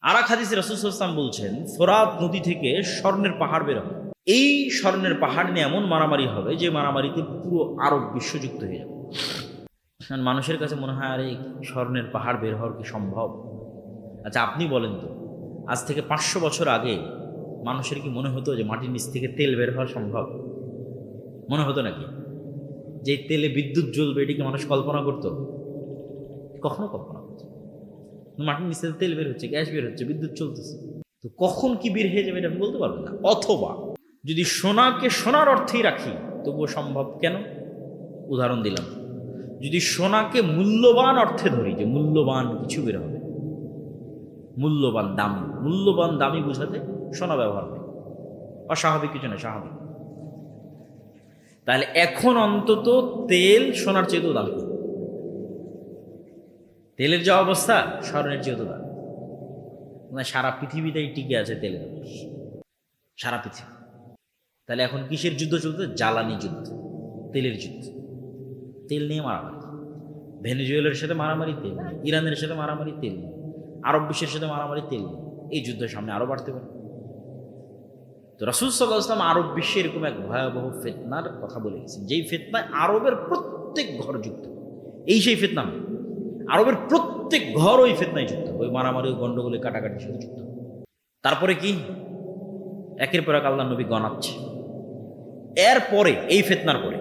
আর এক হাদিসে রাসূল সাল্লাল্লাহু আলাইহি ওয়াসাল্লাম বলছেন, ফোরাত নদী থেকে স্বর্ণের পাহাড় বের হবে। এই স্বর্ণের পাহাড় নিয়ে এমন মারামারি হবে যে মারামারিতে পুরো আরব বিশ্বযুক্ত হয়ে যাবে। কারণ মানুষের কাছে মনে হয় আরে স্বর্ণের পাহাড় বের হওয়ার কি সম্ভব? আচ্ছা আপনি বলেন তো, আজ থেকে 500 বছর আগে মানুষের কি মনে হতো যে মাটির নিচ থেকে তেল বের হওয়া সম্ভব? মনে হতো নাকি? যে তেলে বিদ্যুৎ জ্বলবে এটিকে মানুষ কল্পনা করতো? কখনো কল্পনা করতো না। মাটির নিচ থেকে তেল বের হচ্ছে, গ্যাস বের হচ্ছে, বিদ্যুৎ চলতেছে। তো কখন কি বের হয়ে যাবে এটা আপনি বলতে পারবেন না। অথবা যদি সোনাকে সোনার অর্থেই রাখি তবুও সম্ভব। কেন? উদাহরণ দিলাম, যদি সোনাকে মূল্যবান অর্থে ধরি যে মূল্যবান কিছু বের হবে, মূল্যবান দামি বুঝাতে সোনা ব্যবহার হয়, অস্বাভাবিক কিছু না, স্বাভাবিক। তাহলে এখন অন্তত তেল সোনার চেয়েও দামি। তেলের যা অবস্থা স্বর্ণের চেয়েও দামি। মানে সারা পৃথিবীতেই টিকে আছে তেলের উপর, সারা পৃথিবী। তাহলে এখন কিসের যুদ্ধ চলতে? জ্বালানি যুদ্ধ, তেলের যুদ্ধ। তেল নিয়ে মারামারি, ভেনেজুয়েলার সাথে মারামারি তেল নিয়ে, ইরানের সাথে মারামারি তেল নিয়ে, আরব বিশ্বের সাথে মারামারি তেল নিয়ে। এই যুদ্ধের সামনে আরো বাড়তে পারে। তো রাসূল সাল্লাল্লাহু আলাইহি ওয়াসাল্লাম আরব বিশ্বে এরকম এক ভয়াবহ ফিতনার কথা বলে গেছেন, যেই ফিতনায় আরবের প্রত্যেক ঘর যুক্ত। এই সেই ফিতনা নয়, আরবের প্রত্যেক ঘর ওই ফিতনায় যুক্ত, ওই মারামারি, গন্ডগোলে, কাটাকাটির সাথে যুক্ত। তারপরে কি? একের পর এক আল্লাহর নবী গণাচ্ছে। এরপরে এই ফিতনার পরে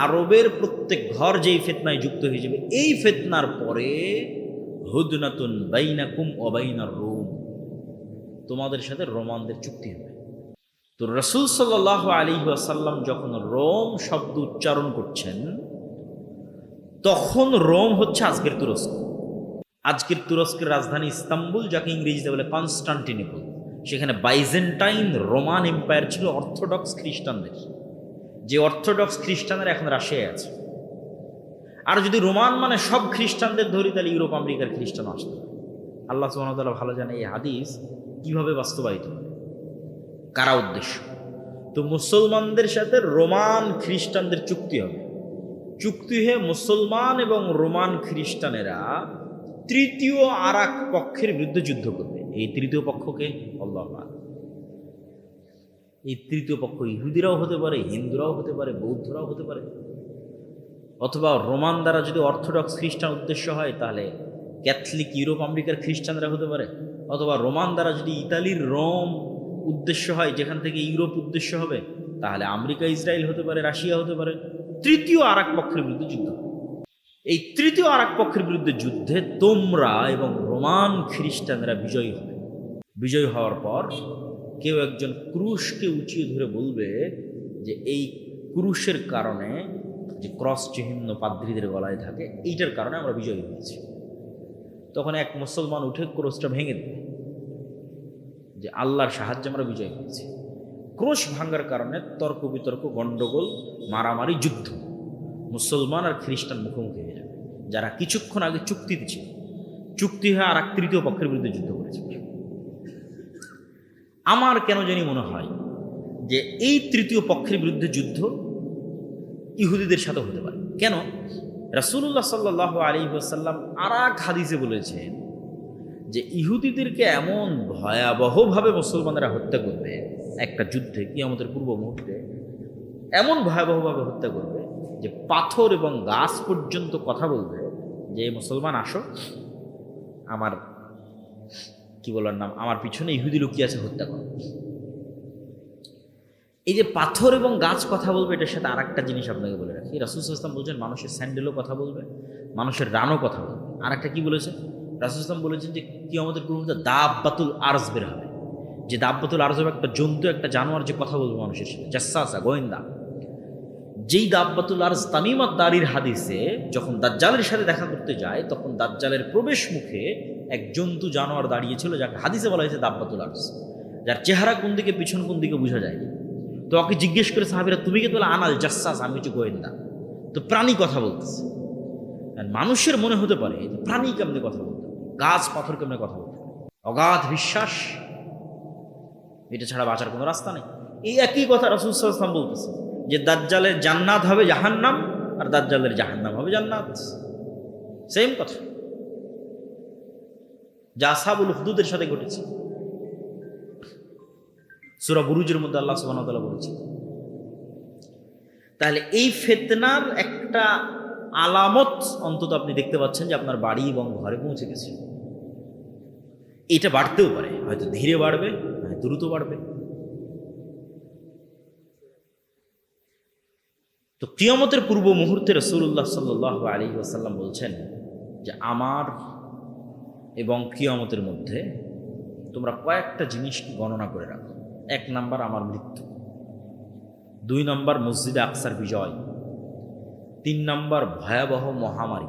আরবের প্রত্যেক ঘর যেই ফিতনায় যুক্ত হয়ে যাবে, এই ফিতনার পরে হুদনাতুন বাইনাকুম ওয়া বাইনার রুম, তোমাদের সাথে রোমানদের চুক্তি হবে। তো রাসূল সাল্লাল্লাহু আলাইহি ওয়াসাল্লাম যখন রোম শব্দ উচ্চারণ করছেন, তখন রোম হচ্ছে আজকের তুরস্ক। আজকের তুরস্কের রাজধানী ইস্তাম্বুল, যাকে ইংরেজিতে বলে কনস্টান্টিনোপল। সেখানে বাইজেন্টাইন রোমান এম্পায়ার ছিল অর্থোডক্স খ্রিস্টানদের, যে অর্থোডক্স খ্রিস্টানরা এখন রাশিয়ায় আছে। আর যদি রোমান মানে সব খ্রিস্টানদের ধরি, তাহলে ইউরোপ আমেরিকার খ্রিস্টান আসতে। আল্লাহ সুবহানাহু ওয়া তাআলা ভালো জানে এই হাদিস কিভাবে বাস্তবায়িত হবে, কারা উদ্দেশ্য। তো মুসলমানদের সাথে রোমান খ্রিস্টানদের চুক্তি হবে। চুক্তি হয়ে মুসলমান এবং রোমান খ্রিস্টানেরা তৃতীয় আর এক পক্ষের বিরুদ্ধে যুদ্ধ করবে। এই তৃতীয় পক্ষকে আল্লাহু আ'লাম। এই তৃতীয় পক্ষ ইহুদিরাও হতে পারে, হিন্দুরাও হতে পারে, বৌদ্ধরাও হতে পারে, অথবা রোমান দ্বারা যদি অর্থোডক্স খ্রিস্টান উদ্দেশ্য হয় তাহলে ক্যাথলিক ইউরোপ আমেরিকার খ্রিস্টানরা হতে পারে, অথবা রোমান দ্বারা যদি ইতালির রোম উদ্দেশ্য হয়, যেখান থেকে ইউরোপ উদ্দেশ্য হবে, তাহলে আমেরিকা, ইসরায়েল হতে পারে, রাশিয়া হতে পারে। তৃতীয় আর এক পক্ষের বিরুদ্ধে যুদ্ধ। এই তৃতীয় আর এক পক্ষের বিরুদ্ধে যুদ্ধে তোমরা এবং রোমান খ্রিস্টানরা বিজয়ী হবে। বিজয়ী হওয়ার পর কেউ একজন ক্রুশকে উঁচিয়ে ধরে বলবে যে এই ক্রুশের কারণে, যে ক্রস চিহ্ন পাদ্রীদের গলায় থাকে, এইটার কারণে আমরা বিজয়ী হয়েছি। তখন এক মুসলমান উঠে ক্রোশটা ভেঙে দেবে যে আল্লাহর সাহায্যে আমরা বিজয়ী হয়েছি। ক্রোশ ভাঙার কারণে তর্ক বিতর্ক, গন্ডগোল, মারামারি, যুদ্ধ, মুসলমান আর খ্রিস্টান মুখোমুখি হয়ে যাবে, যারা কিছুক্ষণ আগে চুক্তিতে ছিল। চুক্তি হয়ে আর এক তৃতীয় পক্ষের বিরুদ্ধে যুদ্ধ করেছে। আমার কেন জানি মনে হয় যে এই তৃতীয় পক্ষের বিরুদ্ধে যুদ্ধ ইহুদিদের সাথে হতে পারে। কেন? রাসূলুল্লাহ সাল্লাল্লাহু আলাইহি ওয়াসাল্লাম আর এক হাদিসে বলেছেন যে ইহুদিদেরকে এমন ভয়াবহভাবে মুসলমানেরা হত্যা করবে একটা যুদ্ধে, কিয়ামতের পূর্ব মুহূর্তে এমন ভয়াবহভাবে হত্যা করবে যে পাথর এবং গাছ পর্যন্ত কথা বলবে যে মুসলমান আসো, আমার কি বলার নাম, আমার পিছনে ইহুদি লুকিয়ে আছে, হত্যা করো। এই যে পাথর এবং গাছ কথা বলবে, এটার সাথে আর একটা জিনিস আপনাকে বলে রাখি। রাসূল সাল্লাল্লাহু আলাইহি ওয়াসাল্লাম বলছেন মানুষের স্যান্ডেলও কথা বলবে, মানুষের রানও কথা বলবে। আর একটা কি বলেছেন? রাসূল সাল্লাল্লাহু আলাইহি ওয়াসাল্লাম বলেছেন যে কিয়ামতের পূর্ব মুহূর্তে দাব্বাতুল আরজ বের হবে। যে দাব্বাতুল আরজ হবে একটা জন্তু, একটা জানোয়ার, যে কথা বলবে মানুষের সাথে, জাসসাসা, গোয়েন্দা। যেই দাব্বাতুল আরজ তামিমাত দারির হাদিসে যখন দাজ্জালের সাথে দেখা করতে যায়, তখন দাজ্জালের প্রবেশ মুখে এক জন্তু, জানোয়ার দাঁড়িয়েছিল, যাকে হাদিসে বলা হয়েছে দাব্বাতুল আরজ, যার চেহারা কোন দিকে, পিছন কোন দিকে বোঝা যায়। তো ওকে জিজ্ঞেস করে সাহাবীরা, তুমি কি? তোলা আনাল জাসসাস, আমি হচ্ছে গোয়েন্দা। তো প্রাণী কথা বলতেছে। মানুষের মনে হতে পারে প্রাণী কেমনে কথা বলতে পারে, গাছ পাথর কেমনে কথা বলতে পারে। অগাধ বিশ্বাস, এটা ছাড়া বাঁচার কোনো রাস্তা নেই। এই একই কথা রাসূল সাল্লাল্লাহু আলাইহি ওয়াসাল্লাম বলতেছে যে দাজ্জালের জান্নাত হবে জাহান্নাম, আর দাজ্জালের জাহান্নাম হবে জান্নাত। সেম কথা। যা আসহাবুল উখদুদের সাথে ঘটেছে। সূরা বুরুজের মধ্যে আল্লাহ সুবহানাহু ওয়া তাআলা বলেছেন। তাহলে এই ফিতনার একটা আলামত অন্তত আপনি দেখতে পাচ্ছেন যে আপনার বাড়ি এবং ঘরে পৌঁছে গেছে। এটা বাড়তেও পারে, হয়তো ধীরে বাড়বে, হয়তো দ্রুত বাড়বে। তো কিয়ামতের পূর্ব মুহূর্তে রাসূলুল্লাহ সাল্লাল্লাহু আলাইহি ওয়াসাল্লাম বলছেন যে আমার এবং কিয়ামতের মধ্যে তোমরা কয়েকটা জিনিস গণনা করে রাখো। 1 নাম্বার আমার মৃত্যু, 2 নাম্বার মসজিদে আকসার বিজয়, 3 নাম্বার ভয়াবহ মহামারী।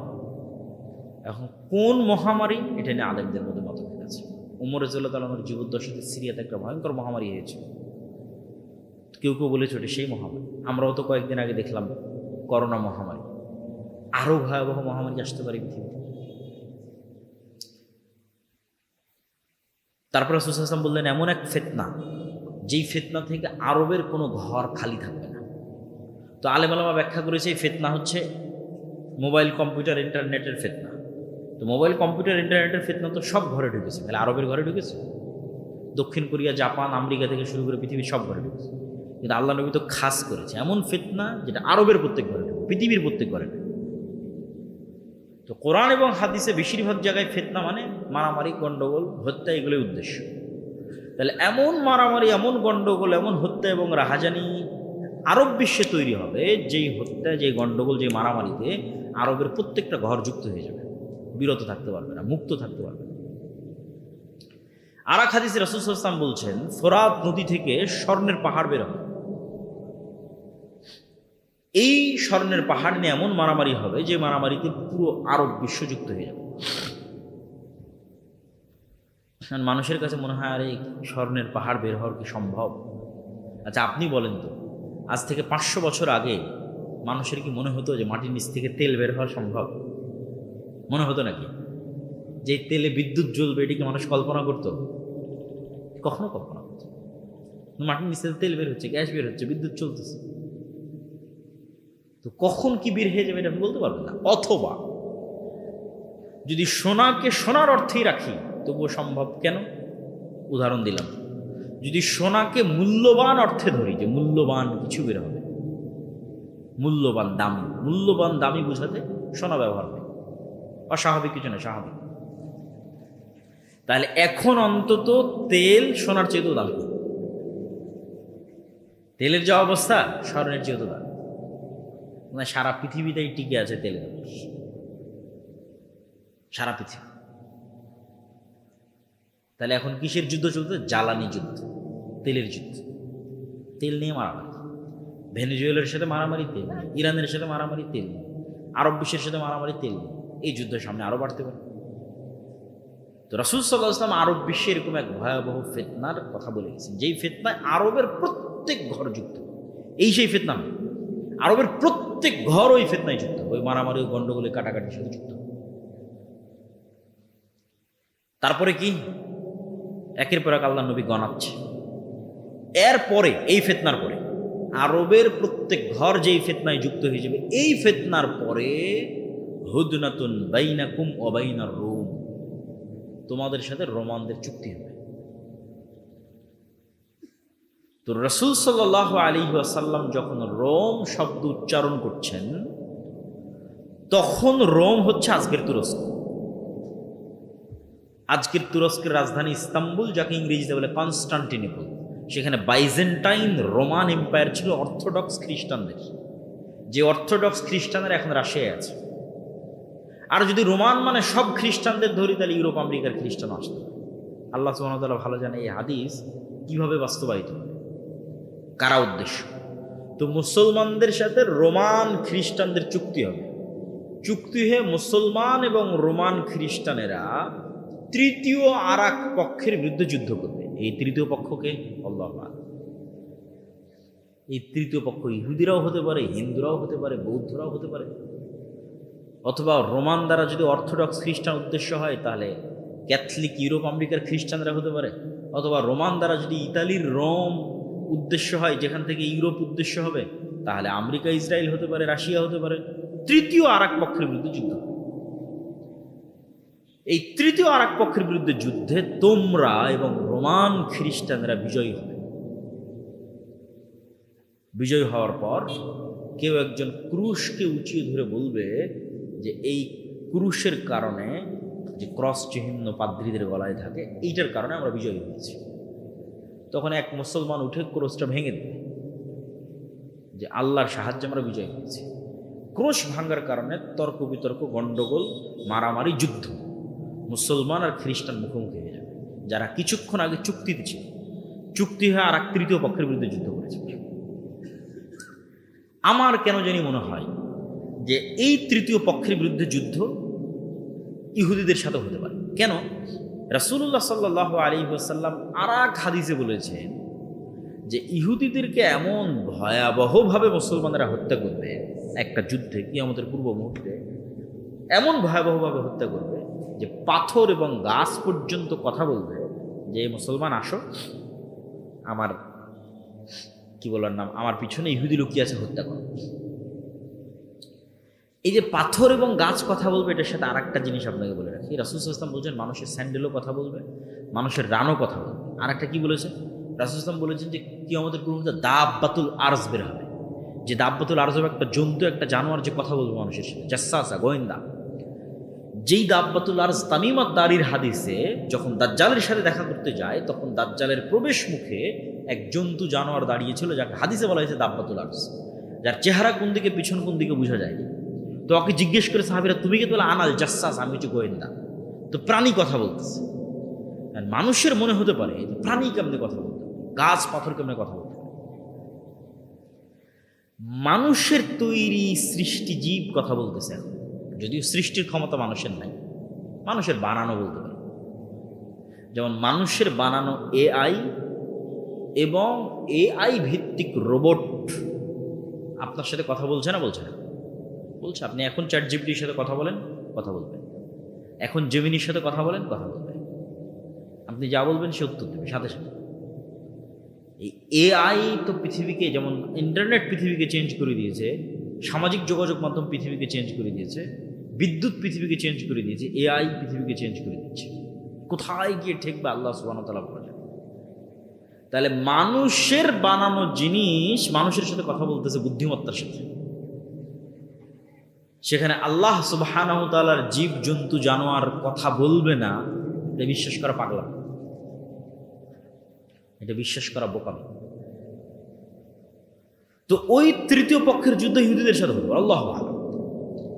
এখন কোন মহামারী এটা নিয়ে আলেমদের মধ্যে মতভেদ আছে। উমর রাদিয়াল্লাহু তাআলার জীবদ্দশাতে সিরিয়াতে একটা ভয়ঙ্কর মহামারী হয়েছিল। কেউ কেউ বলেছে ওটা সেই মহামারী। আমরাও তো কয়েকদিন আগে দেখলাম করোনা মহামারী। আরো ভয়াবহ মহামারী আসতে পারে পৃথিবীতে। তারপর রাসূল সাল্লাল্লাহু আলাইহি ওয়াসাল্লাম বললেন এমন এক ফিতনা, যেই ফিতনা থেকে আরবের কোনো ঘর খালি থাকবে না। তো আলেম ওলামা ব্যাখ্যা করেছে এই ফিতনা হচ্ছে মোবাইল কম্পিউটার ইন্টারনেটের ফিতনা। তো মোবাইল কম্পিউটার ইন্টারনেটের ফিতনা তো সব ঘরে ঢুকেছে, তাহলে আরবের ঘরে ঢুকেছে, দক্ষিণ কোরিয়া, জাপান, আমেরিকা থেকে শুরু করে পৃথিবীর সব ঘরে ঢুকেছে। কিন্তু আল্লাহ নবী তো খাস করেছে এমন ফিতনা যেটা আরবের প্রত্যেক ঘরে ঢুকবে, পৃথিবীর প্রত্যেক ঘরে ঢুকবে। তো কোরআন এবং হাদিসে বেশিরভাগ জায়গায় ফিতনা মানে মারামারি, গণ্ডগোল, হত্যা, এগুলোই উদ্দেশ্য। তাহলে এমন মারামারি, এমন গণ্ডগোল, এমন হত্যা এবং রাহাজানি আরব বিশ্বে তৈরি হবে, যেই হত্যা, যেই গণ্ডগোল, যেই মারামারিতে আরবের প্রত্যেকটা ঘর যুক্ত হয়ে যাবে, বিরত থাকতে পারবে না, মুক্ত থাকতে পারবে না। আর এক হাদিসে রাসূল সাল্লাল্লাহু আলাইহি ওয়াসাল্লাম বলছেন ফোরাত নদী থেকে স্বর্ণের পাহাড় বের হবে। এই স্বর্ণের পাহাড় নিয়ে এমন মারামারি হবে যে মারামারিতে পুরো আরব বিশ্ব যুক্ত হয়ে যাবে। মানুষের কাছে মনে হয় আরে স্বর্ণের পাহাড় বের হওয়ার কি সম্ভব? আচ্ছা আপনি বলেন তো, আজ থেকে 500 বছর আগে মানুষের কি মনে হতো যে মাটির নিচ থেকে তেল বের হওয়া সম্ভব? মনে হতো নাকি? যে তেলে বিদ্যুৎ জ্বলবে এটিকে মানুষ কল্পনা করত? কখনো কল্পনা করত? মাটির নিচ থেকে তেল বের হচ্ছে, গ্যাস বের হচ্ছে, বিদ্যুৎ চলতেছে, তো কখন কি বের হয়ে যাবে এটা আপনি বলতে পারবেন না। অথবা যদি সোনাকে সোনার অর্থেই রাখি তবুও সম্ভব। কেন? উদাহরণ দিলাম, যদি সোনাকে মূল্যবান অর্থে ধরি যে মূল্যবান কিছু বের হবে, মূল্যবান দামি, মূল্যবান দামি বোঝাতে সোনা ব্যবহার হয়, অস্বাভাবিক কিছু না, স্বাভাবিক। তাহলে এখন অন্তত তেল সোনার চেয়েও দামি। তেলের যা অবস্থা স্বর্ণের চেয়েও দামি। মানে সারা পৃথিবীতেই টিকে আছে তেলের ব্যবস, সারা পৃথিবী। তাহলে এখন কিসের যুদ্ধ চলতে? জ্বালানি যুদ্ধ, তেলের যুদ্ধ। তেল নিয়ে মারামারি, ভেনেজুয়েলার সাথে মারামারি তেল নিয়ে, ইরানের সাথে মারামারি তেল নিয়ে, আরব বিশ্বের সাথে মারামারি তেল নিয়ে। এই যুদ্ধের সামনে আরো বাড়তে পারে। তো রাসূল সাল্লাল্লাহু আলাইহি ওয়াসাল্লাম আরব বিশ্বে এরকম এক ভয়াবহ ফিতনার কথা বলে গেছেন, যেই ফিতনায় আরবের প্রত্যেক ঘর যুক্ত। এই সেই ফিতনা নয়, আরবের প্রত্যেক ঘর ওই ফিতনায় যুক্ত, ওই মারামারি, ওই গন্ডগোলে, কাটাকাটির সাথে যুক্ত। তারপরে কি? একের পর এক আল্লাহ নবী গণাচ্ছে। এরপরে এই ফিতনার পরে আরবের প্রত্যেক ঘর যেই ফিতনায় যুক্ত হয়ে যাবে, এই ফিতনার পরে হুদনাতুন বাইনাকুম ওয়া বাইনার রুম, তোমাদের সাথে রোমানদের চুক্তি হবে। তো রাসূল সাল্লাল্লাহু আলাইহি ওয়াসাল্লাম যখন রোম শব্দ উচ্চারণ করছেন, তখন রোম হচ্ছে আজকের তুরস্ক। আজকের তুরস্কের রাজধানী ইস্তাম্বুল, যাকে ইংরেজিতে বলে কনস্টান্টিনোপল। সেখানে বাইজেন্টাইন রোমান এম্পায়ার ছিল অর্থোডক্স খ্রিস্টানদের, যে অর্থোডক্স খ্রিস্টানরা এখন রাশিয়ায় আছে। আর যদি রোমান মানে সব খ্রিস্টানদের ধরি, তাহলে ইউরোপ আমেরিকার খ্রিস্টান আসতে পারে। আল্লাহ সুবহানাহু ওয়া তাআলা ভালো জানে এই হাদিস কিভাবে বাস্তবায়িত হবে, কারা উদ্দেশ্য। তো মুসলমানদের সাথে রোমান খ্রিস্টানদের চুক্তি হবে। চুক্তি হয়ে মুসলমান এবং রোমান খ্রিস্টানেরা তৃতীয় আর এক পক্ষের বিরুদ্ধে যুদ্ধ করবে। এই তৃতীয় পক্ষকে আল্লাহু আ'লাম। এই তৃতীয় পক্ষ ইহুদিরাও হতে পারে, হিন্দুরাও হতে পারে, বৌদ্ধরাও হতে পারে, অথবা রোমান দ্বারা যদি অর্থোডক্স খ্রিস্টান উদ্দেশ্য হয় তাহলে ক্যাথলিক ইউরোপ আমেরিকার খ্রিস্টানরা হতে পারে, অথবা রোমান দ্বারা যদি ইতালির রোম উদ্দেশ্য হয়, যেখান থেকে ইউরোপ উদ্দেশ্য হবে, তাহলে আমেরিকা, ইসরায়েল হতে পারে, রাশিয়া হতে পারে। তৃতীয় আর এক পক্ষের বিরুদ্ধে যুদ্ধ। এই তৃতীয় আর এক পক্ষের বিরুদ্ধে যুদ্ধে তোমরা এবং রোমান খ্রিস্টানরা বিজয়ী হবে। বিজয়ী হওয়ার পর কেউ একজন ক্রুশকে উঁচিয়ে ধরে বলবে যে এই ক্রুশের কারণে, যে ক্রস চিহ্ন পাদ্রীদের গলায় থাকে, এইটার কারণে আমরা বিজয়ী হয়েছি। তখন এক মুসলমান উঠে ক্রোশটা ভেঙে দেবে যে আল্লাহর সাহায্যে আমরা বিজয়ী হয়েছি। ক্রোশ ভাঙার কারণে তর্ক বিতর্ক, গণ্ডগোল, মারামারি, যুদ্ধ, মুসলমান আর খ্রিস্টান মুখোমুখি হয়ে যাবে। যারা কিছুক্ষণ আগে চুক্তিতে ছিল, চুক্তি হয়ে আর এক তৃতীয় পক্ষের বিরুদ্ধে যুদ্ধ করেছে। আমার কেন জানি মনে হয় যে এই তৃতীয় পক্ষের বিরুদ্ধে যুদ্ধ ইহুদিদের সাথে হতে পারে। কেন? রাসূলুল্লাহ সাল্লাল্লাহু আলাইহি ওয়াসাল্লাম আর এক হাদিসে বলেছেন যে ইহুদিদেরকে এমন ভয়াবহভাবে মুসলমানেরা হত্যা করবে একটা যুদ্ধে, কিয়ামতের পূর্ব মুহূর্তে এমন ভয়াবহভাবে হত্যা করবে যে পাথর এবং গাছ পর্যন্ত কথা বলবে যে মুসলমান আসো, আমার কি বলার নাম, আমার পিছনে ইহুদি লুকিয়ে আছে, হত্যা করো। এই যে পাথর এবং গাছ কথা বলবে, এটার সাথে আর একটা জিনিস আপনাকে বলে রাখি। রাসূল সাল্লাল্লাহু আলাইহি ওয়াসাল্লাম বলছেন মানুষের স্যান্ডেলও কথা বলবে, মানুষের রানও কথা বলবে। আর একটা কি বলেছে রাসূল সাল্লাল্লাহু আলাইহি ওয়াসাল্লাম বলেছেন যে কিয়ামতের পূর্ব মুহূর্তে দাব্বাতুল আরজ বের হবে। যে দাব্বাতুল আরজ হবে একটা জন্তু, একটা জানোয়ার যে কথা বলবে মানুষের সাথে, জাসসাসা, গোয়েন্দা। যেই দাব্বাতুল আরজ তামিমাত দারির হাদিসে যখন দাজ্জালের সাথে দেখা করতে যায়, তখন দাজ্জালের প্রবেশ মুখে এক জন্তু জানোয়ার দাঁড়িয়েছিল, যাকে হাদিসে বলা হয়েছে দাব্বাতুল আরজ, যার চেহারা কোন দিকে পিছন কোন দিকে বোঝা যায়নি। তো ওকে জিজ্ঞেস করে সাহাবীরা, তুমি কে? বলে আনাল জাসসাস, আমি হচ্ছে গোয়েন্দা। তো প্রাণী কথা বলতেছে। মানুষের মনে হতে পারে প্রাণী কেমনে কথা বলতে, গাছ পাথর কেমনে কথা বলতে। মানুষের তৈরি সৃষ্টি জীব কথা বলতেছে এখন, যদিও সৃষ্টির ক্ষমতা মানুষের নাই, মানুষের বানানো বলতে পারে। যেমন মানুষের বানানো এআই এবং এআই ভিত্তিক রোবট আপনার সাথে কথা বলছে না? বলছে না, বলছে। আপনি এখন চ্যাট জিপিটির সাথে কথা বলেন, কথা বলবেন। এখন জেমিনির সাথে কথা বলেন, কথা বলবেন। আপনি যা বলবেন সে উত্তর দেবে সাথে সাথে। এই এআই তো পৃথিবীকে, যেমন ইন্টারনেট পৃথিবীকে চেঞ্জ করে দিয়েছে, সামাজিক যোগাযোগ মাধ্যম পৃথিবীকে চেঞ্জ করে দিয়েছে, বিদ্যুৎ পৃথিবীকে চেঞ্জ করে দিয়েছে, এআই পৃথিবীকে চেঞ্জ করে দিচ্ছে। কোথায় গিয়ে ঠেকবে আল্লাহ সুবহানাহু ওয়া তাআলা বলেন। তাহলে মানুষের বানানো জিনিস মানুষের সাথে কথা বলতেছে বুদ্ধিমত্তার সাথে। সেখানে আল্লাহ সুবহানাহু ওয়া তাআলার জীব জন্তু জানোয়ার কথা বলবে না, এটা বিশ্বাস করা পাগলামি, এটা বিশ্বাস করা বোকামি। তো ওই তৃতীয় পক্ষের যুদ্ধ ইহুদিদের সাথে হলো, আল্লাহু আ'লাম।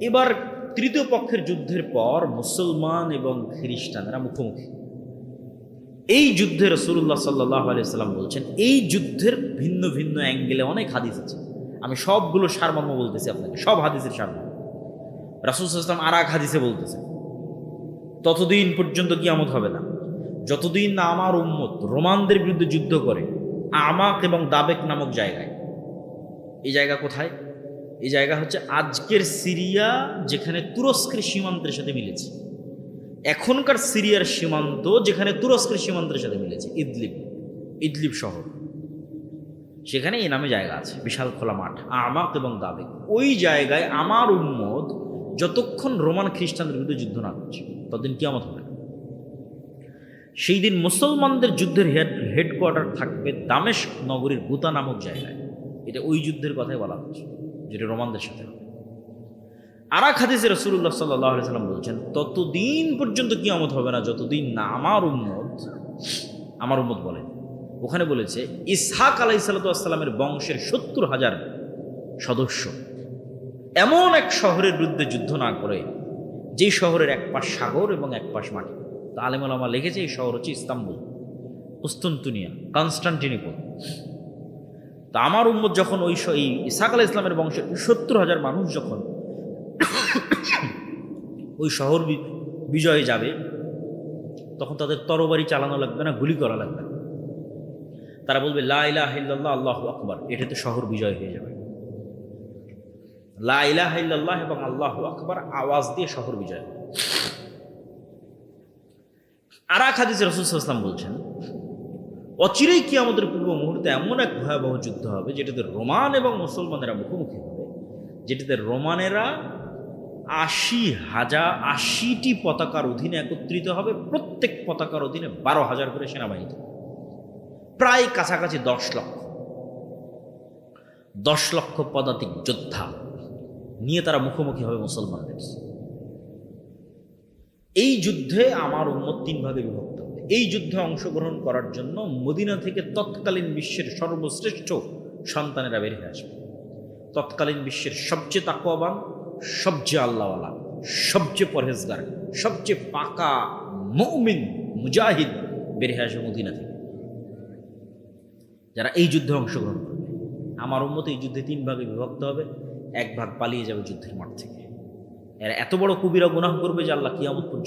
এবার তৃতীয় পক্ষের যুদ্ধের পর মুসলমান এবং খ্রিস্টানরা মুখোমুখি। এই যুদ্ধে রাসূলুল্লাহ সাল্লাল্লাহু আলাইহি ওয়াসাল্লাম বলছেন, এই যুদ্ধের ভিন্ন ভিন্ন অ্যাঙ্গেলে অনেক হাদিস আছে। আমি সবগুলো সারমর্ম বলতেছি আপনাকে, সব হাদিসের সারমর্ম। রাসূল সাল্লাল্লাহু আলাইহি ওয়াসাল্লাম আর এক হাদিসে বলতেছে, ততদিন পর্যন্ত কিয়ামত হবে না যতদিন না আমার উম্মত রোমানদের বিরুদ্ধে যুদ্ধ করে আমাক এবং দাবেক নামক জায়গায়। এই জায়গা কোথায়? এই জায়গা হচ্ছে আজকের সিরিয়া, যেখানে তুরস্কের সীমান্তের সাথে মিলেছে। এখনকার সিরিয়ার সীমান্ত যেখানে তুরস্কের সীমান্তের সাথে মিলেছে, ইদলিব শহর, সেখানে এই নামে জায়গা আছে, বিশাল খোলা মাঠ, আমাক এবং দাবেক। ওই জায়গায় আমার উম্মত যতক্ষণ রোমান খ্রিস্টানদের বিরুদ্ধে যুদ্ধ না করছে ততদিন কিয়ামত হবে না। সেই দিন মুসলমানদের যুদ্ধের হেডকোয়ার্টার থাকবে দামেস্ক নগরীর গুতা নামক জায়গায়। এটা ওই যুদ্ধের কথাই বলা হচ্ছে, যেটা রোমানদের সাথে হবে। আর এক হাদিসে রাসূলুল্লাহ সাল্লাল্লাহু আলাইহি ওয়াসাল্লাম বলছেন, ততদিন পর্যন্ত কিয়ামত হবে না যতদিন না আমার উম্মত বলেন, ওখানে বলেছে ইসহাক আলাইহিস সালাতু ওয়াস সালামের বংশের ৭০,০০০ সদস্য এমন এক শহরের বিরুদ্ধে যুদ্ধ না করে, যে শহরের এক পাশ সাগর এবং এক পাশ মাটি। তো আলেম ওলামা লিখেছে এই শহর হচ্ছে ইস্তাম্বুল, কুস্তান্তিনিয়া, কনস্টান্টিনোপল। তো আমার উম্মত যখন ওই ইসহাক আলাইহিস সালামের বংশের ৭০,০০০ মানুষ যখন ওই শহর বিজয়ে যাবে, তখন তাদের তরবারি চালানো লাগবে না, গুলি করা লাগবে না। তারা বলবে লা ইলাহা ইল্লাল্লাহ আল্লাহু আকবার, এটাতে শহর বিজয় হয়ে যাবে। লা ইলাহা ইল্লাল্লাহ এবং আল্লাহু আকবার আওয়াজ দিয়ে শহর বিজয়। আর এক হাদিসে রাসূল সাল্লাল্লাহু আলাইহি ওয়াসাল্লাম বলছেন, অচিরেই কিয়ামতের পূর্ব মুহূর্তে এমন এক ভয়াবহ যুদ্ধ হবে যেটাতে রোমান এবং মুসলমানেরা মুখোমুখি হবে, যেটাতে রোমানেরা 80টি পতাকার অধীনে একত্রিত হবে, প্রত্যেক পতাকার অধীনে 12,000 করে সেনাবাহিনী থাকবে। প্রায় কাছাকাছি 10 লক্ষ পদাতিক যোদ্ধা নিয়ে তারা মুখোমুখি হবে মুসলমানদের। এই যুদ্ধে আমার উম্মত 3 ভাগে বিভক্ত হবে। এই যুদ্ধে অংশগ্রহণ করার জন্য মদিনা থেকে তৎকালীন বিশ্বের সর্বশ্রেষ্ঠ সন্তানেরা বের হয়ে আসবে। তৎকালীন বিশ্বের সবচেয়ে তাকওয়াবান, সবচেয়ে আল্লাহওয়ালা, সবচেয়ে পরহেজগার, সবচেয়ে পাকা মুমিন মুজাহিদ বের হয়ে আসবে মদিনা থেকে, যারা এই যুদ্ধে অংশগ্রহণ করবে। আমার উম্মত এই যুদ্ধে 3 ভাগে বিভক্ত হবে। 1 ভাগ পালিয়ে যাবে যুদ্ধের মাঠ থেকে। এরা এত বড় কবিরা গুনাহ করবে যে আল্লাহ কিয়ামত পর্যন্ত